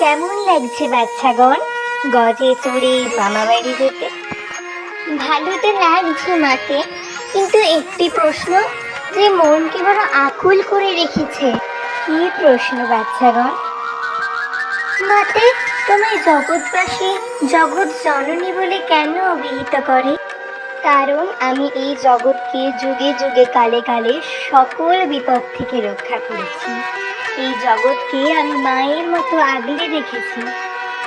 কেমন লাগছে বাচ্চাগণ গজে চড়ে মামা বাড়ি যেতে? ভালো তো লাগছে মাতে, কিন্তু একটি প্রশ্ন যে মনকে বড় আকুল করে রেখেছে। কি প্রশ্ন বাচ্চাগণ? মাতে, তোমায় জগৎবাসী জগৎ জননী বলে কেন অভিহিত করে? কারণ আমি এই জগৎকে যুগে যুগে কালে কালে সকল বিপদ থেকে রক্ষা করেছি। এই জগৎকে আমি মায়ের মতো আগলে রেখেছি,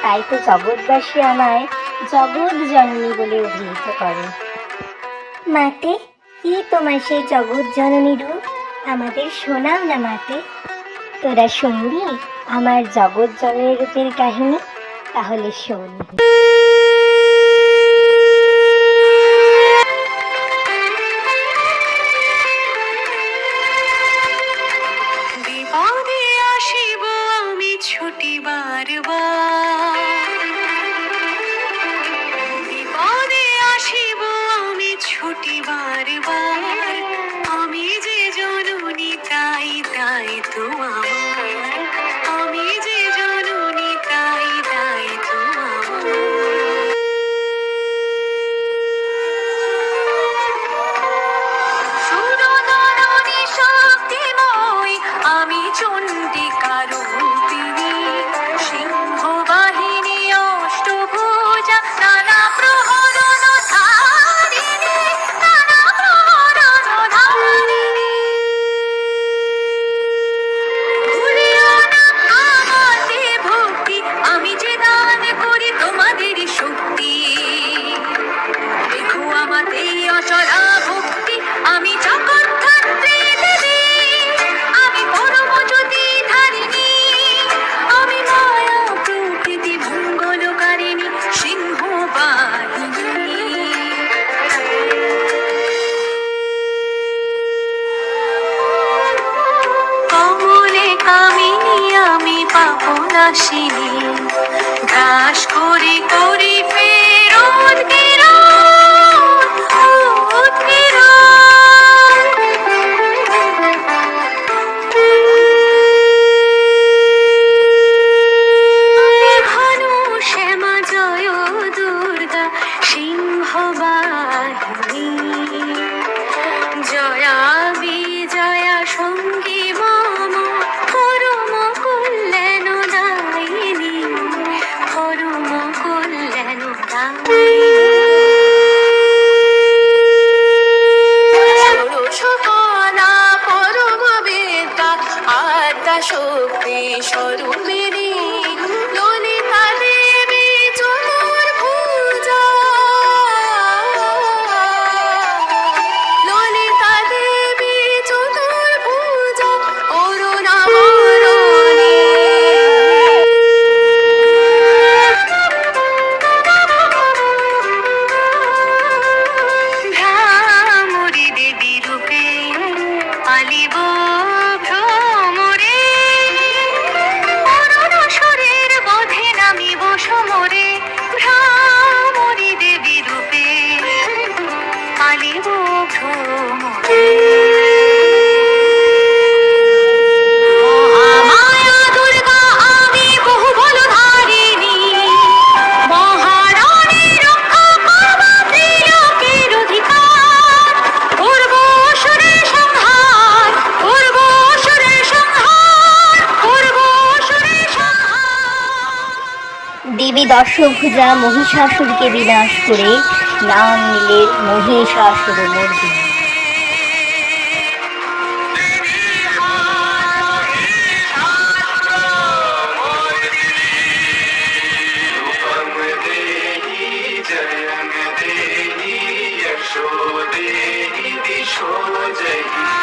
তাই তো জগৎবাসী আমায় জগৎ জননী বলে অভিহিত করে। মাতে, কি তোমার সেই জগৎ জননী রূপ? আমাদের শোনাও না মাতে। তোরা শুনবি আমার জগৎ জননী রূপের কাহিনী? তাহলে শোন। আমি যে জননী তাই তাই তো আমি যে জননী তাই তাই তো সুরধরণী শক্তিময় আমি চণ্ডিকা রূপিণী সিংহ বাহিনী অষ্টভুজা নানা প্রহরণ ধারিণী নানা প্রহরণ ধারিণী ভুলিও না আমাতে ভক্তি আমি যে দান করি তোমাদেরই শক্তি দেখো আমাতে অচলা ভক্তি আমি জগৎধাত্রী দেবী আমি পরম জ্যোতি ধারিণী আমি মায়া প্রকৃতি মঙ্গলকারিণী সিংহ বাহিনী কমলে কামিনী আমি পাপনাশিনী গ্রাস করি করি ফেরত শ্যামা জয় দুর্গা সিংহ বাহিনী জয়া বিজয়া সঙ্গী মম পরম কল্যাণ দায়িনী পরম কল্যাণ দায়িনী ষোড়শকলা পরম বিদ্যা আদ্যা শক্তি স্বরূপিণী ললিতা দেবী চতুর্ভুজা ললিতা দেবী চতুর্ভুজা অরুণাবরণী ভ্রামরী দেবী রূপে পালিব ভ্রমরে অরুণাসুরের বধে নামিব সমরে ভ্রামরী দেবী রূপে পালিব ভ্রমরে মহামায়া দুর্গা আমি বহু বলধারিণী মহারানী রক্ষা করব প্রিয়কের অধিকার করব অসুরের সংহার করব অসুরের সংহার করব অসুরের সংহার। দেবী দশভুজা মহিষাসুরকে বিনাশ করে নাম নিলেন মহিষাসুর মর্দিনী। जयं देहि यशो देहि दिशो जयि